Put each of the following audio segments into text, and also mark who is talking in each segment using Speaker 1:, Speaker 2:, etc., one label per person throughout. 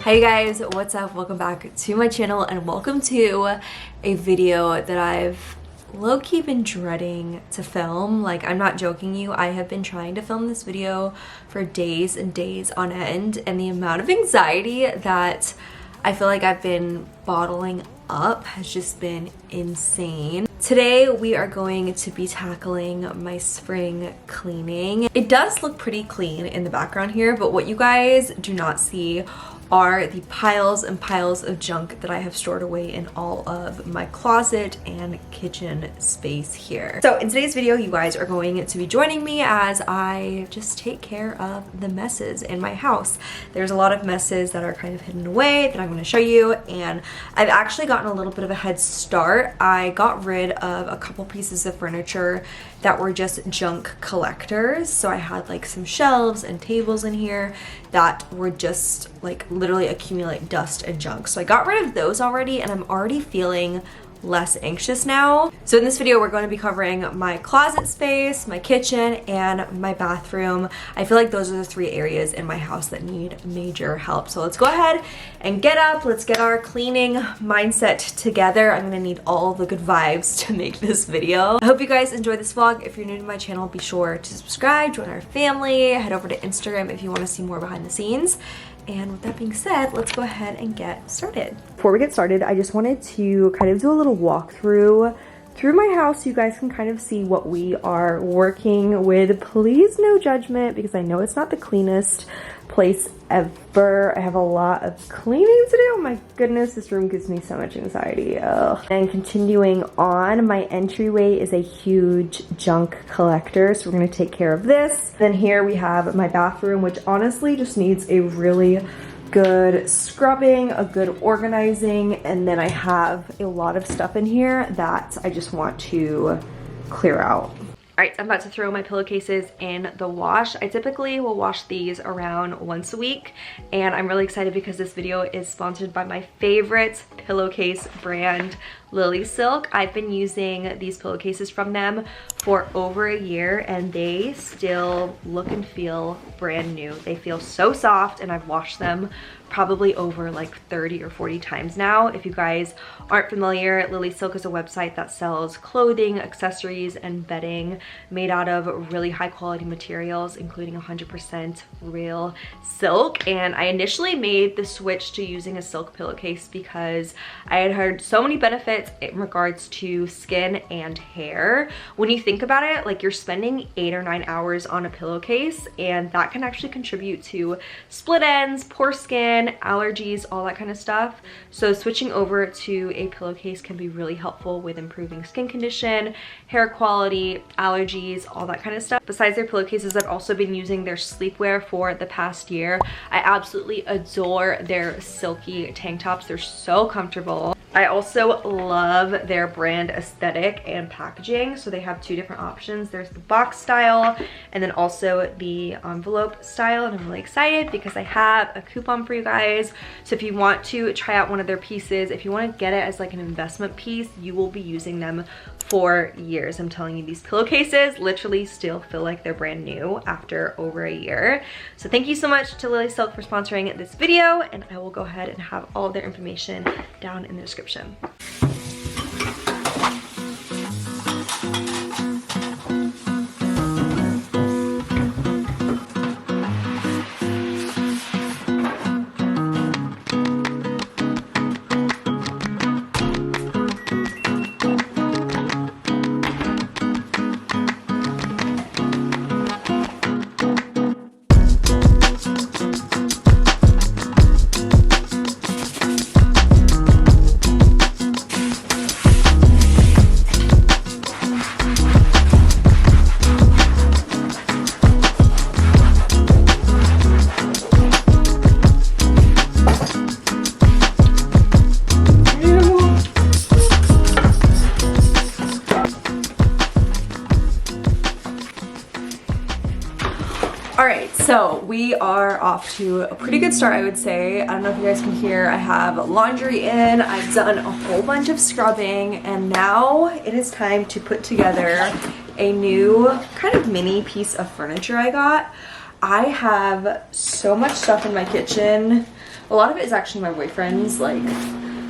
Speaker 1: Hey guys, what's up? Welcome back to my channel and welcome to a video that I've low-key been dreading to film. Like, I'm not joking you, I have been trying to film this video for days and days on end, and the amount of anxiety that I feel like I've been bottling up has just been insane. Today we are going to be tackling my spring cleaning. It does look pretty clean in the background here, but what you guys do not see are the piles and piles of junk that I have stored away in all of my closet and kitchen space here. So in today's video, you guys are going to be joining me as I just take care of the messes in my house. There's a lot of messes that are kind of hidden away that I'm going to show you, and I've actually gotten a little bit of a head start. I got rid of a couple pieces of furniture that were just junk collectors. So I had like some shelves and tables in here that were just like literally accumulate dust and junk. So I got rid of those already, and I'm already feeling less anxious now. So in this video, we're going to be covering my closet space, my kitchen, and my bathroom. I feel like those are the three areas in my house that need major help. So let's go ahead and get up. Let's get our cleaning mindset together. I'm gonna need all the good vibes to make this video. I hope you guys enjoy this vlog. If you're new to my channel, be sure to subscribe, join our family, head over to Instagram if you want to see more behind the scenes. And with that being said, let's go ahead and get started. Before we get started, I just wanted to kind of do a little walkthrough through my house so you guys can kind of see what we are working with. Please no judgment, because I know it's not the cleanest place ever. I have a lot of cleaning to do. Oh my goodness, this room gives me so much anxiety. Ugh. And continuing on, my entryway is a huge junk collector, so we're going to take care of this. Then here we have my bathroom, which honestly just needs a really good scrubbing, a good organizing, and then I have a lot of stuff in here that I just want to clear out. All right, I'm about to throw my pillowcases in the wash. I typically will wash these around once a week, and I'm really excited because this video is sponsored by my favorite pillowcase brand, Lily Silk. I've been using these pillowcases from them for over a year, and they still look and feel brand new. They feel so soft, and I've washed them probably over like 30 or 40 times now. If you guys aren't familiar, Lily Silk is a website that sells clothing, accessories, and bedding made out of really high quality materials, including 100% real silk. And I initially made the switch to using a silk pillowcase because I had heard so many benefits in regards to skin and hair. When you think about it, like, you're spending 8 or 9 hours on a pillowcase, and that can actually contribute to split ends, poor skin, allergies, all that kind of stuff. So switching over to a pillowcase can be really helpful with improving skin condition, hair quality, allergies, all that kind of stuff. Besides their pillowcases, I've also been using their sleepwear for the past year. I absolutely adore their silky tank tops. They're so comfortable. I also love their brand aesthetic and packaging. So they have two different options. There's the box style and then also the envelope style. And I'm really excited because I have a coupon for you guys. So if you want to try out one of their pieces, if you want to get it as like an investment piece, you will be using them for years. I'm telling you, these pillowcases literally still feel like they're brand new after over a year. So thank you so much to Lily Silk for sponsoring this video, and I will go ahead and have all their information down in the description. So we are off to a pretty good start, I would say. I don't know if you guys can hear, I have laundry in, I've done a whole bunch of scrubbing, and now it is time to put together a new kind of mini piece of furniture I got. I have so much stuff in my kitchen. A lot of it is actually my boyfriend's, like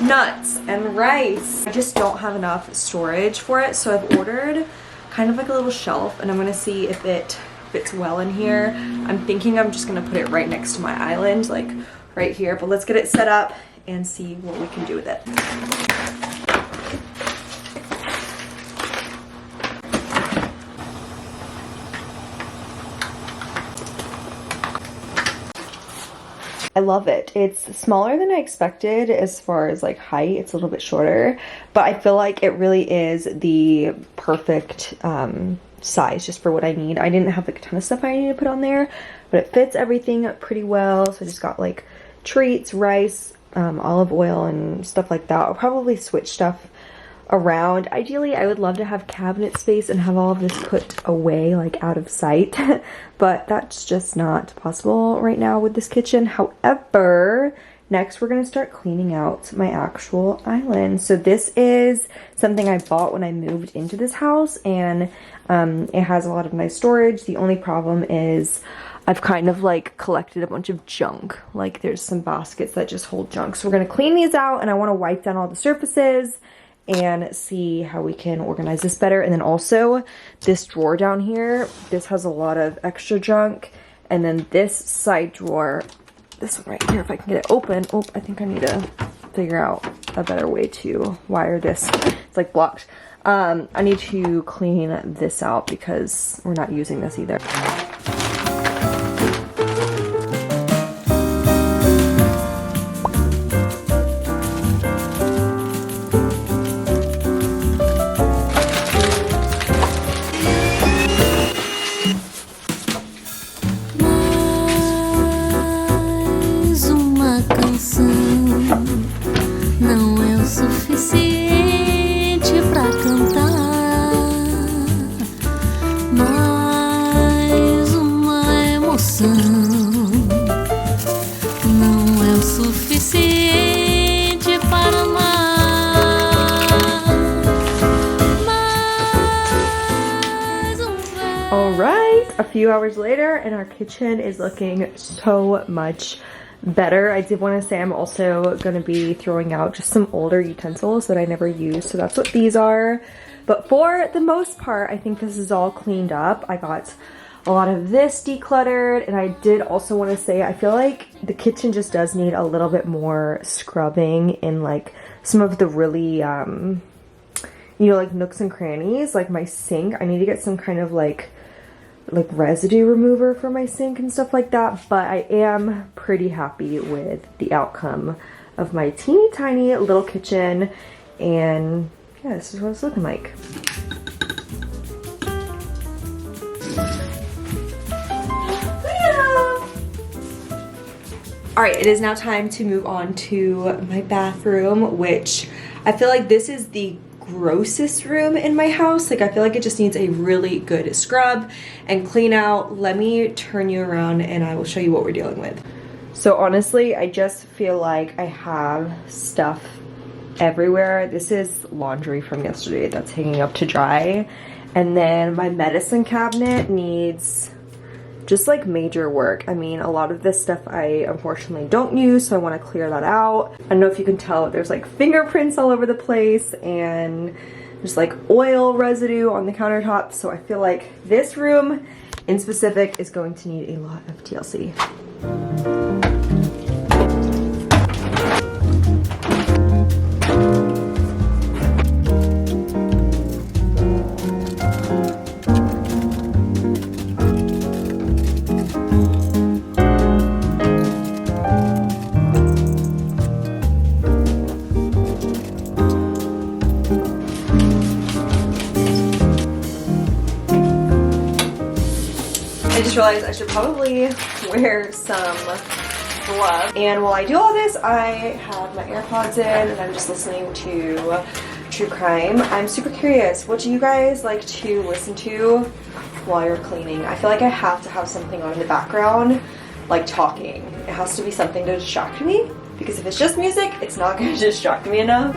Speaker 1: nuts and rice. I just don't have enough storage for it, so I've ordered kind of like a little shelf, and I'm gonna see if it fits well in here. I'm thinking I'm just gonna put it right next to my island, like right here, but let's get it set up and see what we can do with it. I love it. It's smaller than I expected as far as like height. It's a little bit shorter, but I feel like it really is the perfect size just for what I need. I didn't have like a ton of stuff I needed to put on there, but it fits everything pretty well. So I just got like treats, rice, olive oil and stuff like that. I'll probably switch stuff around. Ideally, I would love to have cabinet space and have all of this put away, like out of sight, but that's just not possible right now with this kitchen. However, next we're gonna start cleaning out my actual island. So this is something I bought when I moved into this house, and it has a lot of nice storage. The only problem is I've kind of like collected a bunch of junk. Like there's some baskets that just hold junk. So we're gonna clean these out, and I wanna wipe down all the surfaces and see how we can organize this better. And then also this drawer down here, this has a lot of extra junk. And then this side drawer, this one right here, if I can get it open. Oh, I think I need to figure out a better way to wire this. It's like blocked. I need to clean this out because we're not using this either. A few hours later, and our kitchen is looking so much better. I did want to say I'm also going to be throwing out just some older utensils that I never used, so that's what these are. But for the most part, I think this is all cleaned up. I got a lot of this decluttered, and I did also want to say I feel like the kitchen just does need a little bit more scrubbing in like some of the really you know, like nooks and crannies. Like my sink, I need to get some kind of like residue remover for my sink and stuff like that, but I am pretty happy with the outcome of my teeny tiny little kitchen, and yeah, this is what it's looking like. Alright, it is now time to move on to my bathroom, which I feel like this is the grossest room in my house. Like I feel like it just needs a really good scrub and clean out. Let me turn you around and I will show you what we're dealing with. So honestly, I just feel like I have stuff everywhere. This is laundry from yesterday that's hanging up to dry, and then my medicine cabinet needs just like major work. I mean, a lot of this stuff I unfortunately don't use, so I want to clear that out. I don't know if you can tell, there's like fingerprints all over the place and there's like oil residue on the countertop, so I feel like this room in specific is going to need a lot of TLC. I just realized I should probably wear some gloves. And while I do all this, I have my AirPods in and I'm just listening to true crime. I'm super curious, what do you guys like to listen to while you're cleaning? I feel like I have to have something on in the background, like talking. It has to be something to distract me, because if it's just music, it's not going to distract me enough.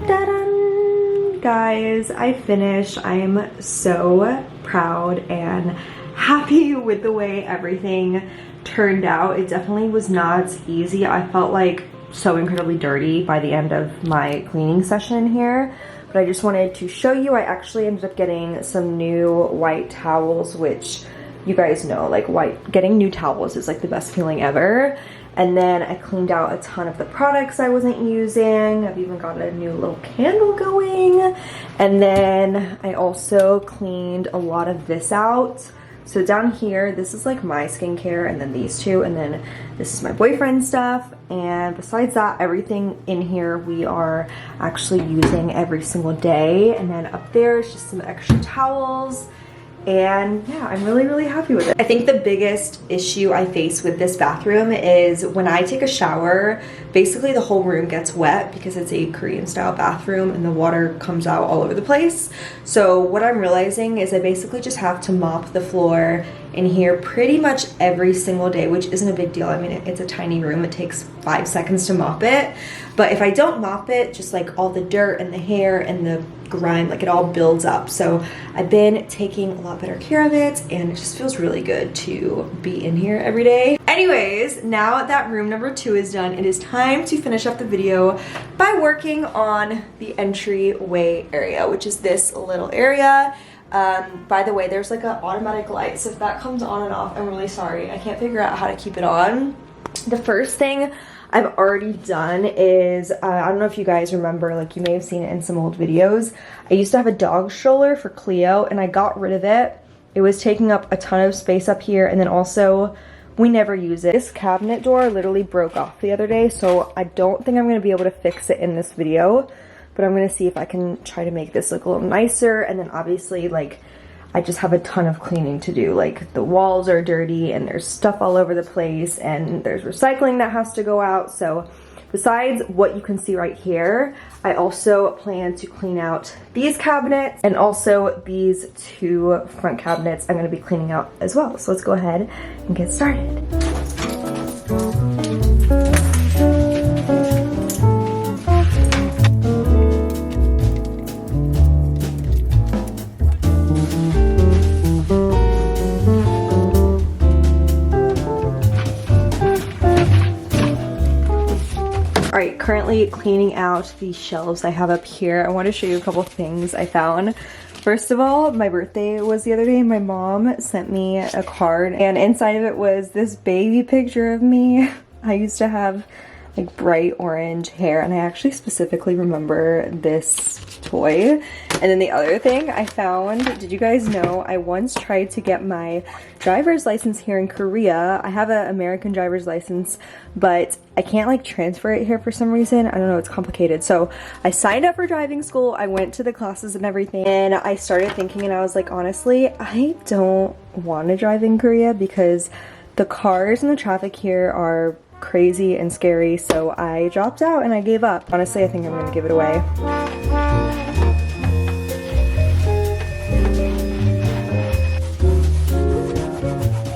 Speaker 1: Ta-da! Guys, I finished. I am so proud and happy with the way everything turned out. It definitely was not easy. I felt like so incredibly dirty by the end of my cleaning session here, but I just wanted to show you. I actually ended up getting some new white towels, which you guys know, like getting new towels is like the best feeling ever. And then I cleaned out a ton of the products I wasn't using. I've even got a new little candle going. And then I also cleaned a lot of this out. So down here, this is like my skincare, and then these two, and then this is my boyfriend's stuff. And besides that, everything in here we are actually using every single day. And then up there is just some extra towels. And yeah, I'm really happy with it. I think the biggest issue I face with this bathroom is when I take a shower, basically the whole room gets wet because it's a Korean style bathroom and the water comes out all over the place. So what I'm realizing is I basically just have to mop the floor in here pretty much every single day, which isn't a big deal. I mean, it's a tiny room. It takes 5 seconds to mop it. But if I don't mop it, just like all the dirt and the hair and the grime, like it all builds up. So I've been taking a lot better care of it, and it just feels really good to be in here every day. Anyways, now that room number 2 is done, it is time to finish up the video by working on the entryway area, which is this little area. By the way, there's like an automatic light, so if that comes on and off, I'm really sorry. I can't figure out how to keep it on. The first thing I've already done is, I don't know if you guys remember, like you may have seen it in some old videos. I used to have a dog stroller for Cleo, and I got rid of it. It was taking up a ton of space up here, and then also we never use it. This cabinet door literally broke off the other day, so I don't think I'm going to be able to fix it in this video, but I'm going to see if I can try to make this look a little nicer. And then obviously, like, I just have a ton of cleaning to do. Like, the walls are dirty and there's stuff all over the place, and there's recycling that has to go out. So besides what you can see right here, I also plan to clean out these cabinets, and also these 2 front cabinets I'm going to be cleaning out as well. So let's go ahead and get started. Alright, currently cleaning out the shelves I have up here. I want to show you a couple things I found. First of all, my birthday was the other day, and my mom sent me a card, and inside of it was this baby picture of me. I used to have like bright orange hair, and I actually specifically remember this toy. And then the other thing I found, did you guys know I once tried to get my driver's license here in Korea? I have an American driver's license, but I can't like transfer it here for some reason. I don't know, it's complicated. So I signed up for driving school, I went to the classes and everything, and I started thinking, and I was like, honestly, I don't want to drive in Korea because the cars and the traffic here are crazy and scary. So I dropped out and I gave up. Honestly, I think I'm gonna give it away.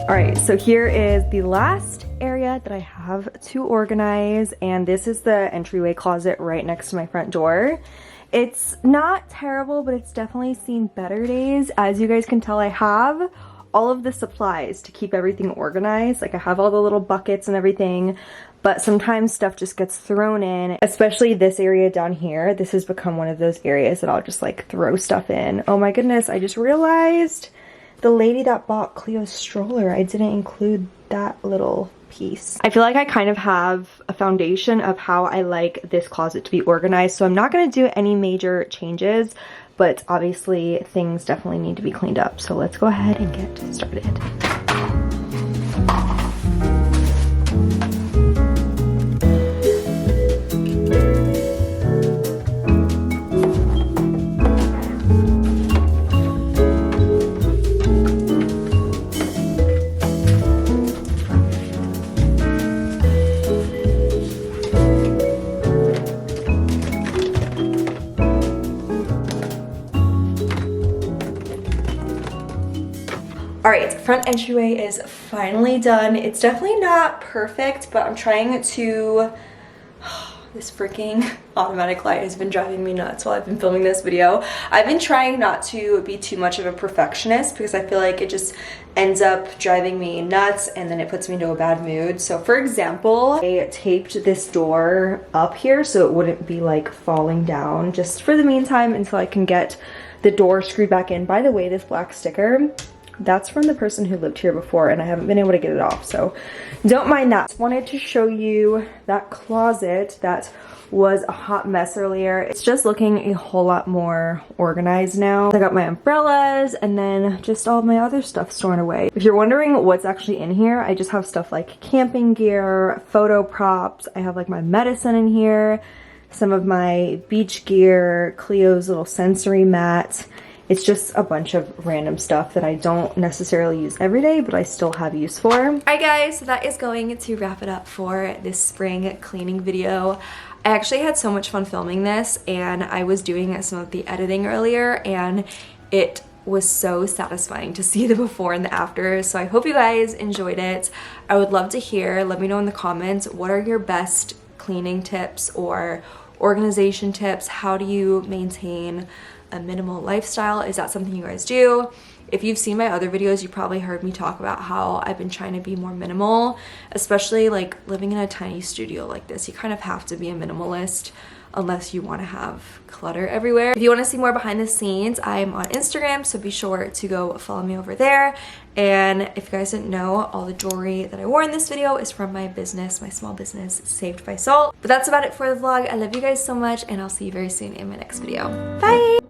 Speaker 1: Alright, so here is the last area that I have to organize, and this is the entryway closet right next to my front door. It's not terrible, but it's definitely seen better days. As you guys can tell, I have all of the supplies to keep everything organized. Like, I have all the little buckets and everything, but sometimes stuff just gets thrown in, especially this area down here. This has become one of those areas that I'll just like throw stuff in. Oh my goodness, I just realized the lady that bought Cleo's stroller, I didn't include that little piece. I feel like I kind of have a foundation of how I like this closet to be organized, so I'm not going to do any major changes, but obviously things definitely need to be cleaned up. So let's go ahead and get started. right, front entryway is finally done. It's definitely not perfect, but I'm trying to... This freaking automatic light has been driving me nuts while I've been filming this video. I've been trying not to be too much of a perfectionist because I feel like it just ends up driving me nuts and then it puts me into a bad mood. So for example, I taped this door up here so it wouldn't be like falling down just for the meantime until I can get the door screwed back in. By the way, this black sticker, that's from the person who lived here before and I haven't been able to get it off, so don't mind that. Just wanted to show you that closet that was a hot mess earlier. It's just looking a whole lot more organized now. I got my umbrellas and then just all my other stuff stored away. If you're wondering what's actually in here, I just have stuff like camping gear, photo props, I have like my medicine in here, some of my beach gear, Cleo's little sensory mat. It's just a bunch of random stuff that I don't necessarily use every day, but I still have use for. Alright guys, so that is going to wrap it up for this spring cleaning video. I actually had so much fun filming this, and I was doing some of the editing earlier, and it was so satisfying to see the before and the after. So I hope you guys enjoyed it. I would love to hear, let me know in the comments, what are your best cleaning tips or organization tips? How do you maintain a minimal lifestyle? Is that something you guys do? If you've seen my other videos, you probably heard me talk about how I've been trying to be more minimal, especially like living in a tiny studio like this. You kind of have to be a minimalist unless you want to have clutter everywhere. If you want to see more behind the scenes, I'm on Instagram, so be sure to go follow me over there. And if you guys didn't know, all the jewelry that I wore in this video is from my business, my small business, Saved by Salt. But that's about it for the vlog. I love you guys so much, and I'll see you very soon in my next video. Bye!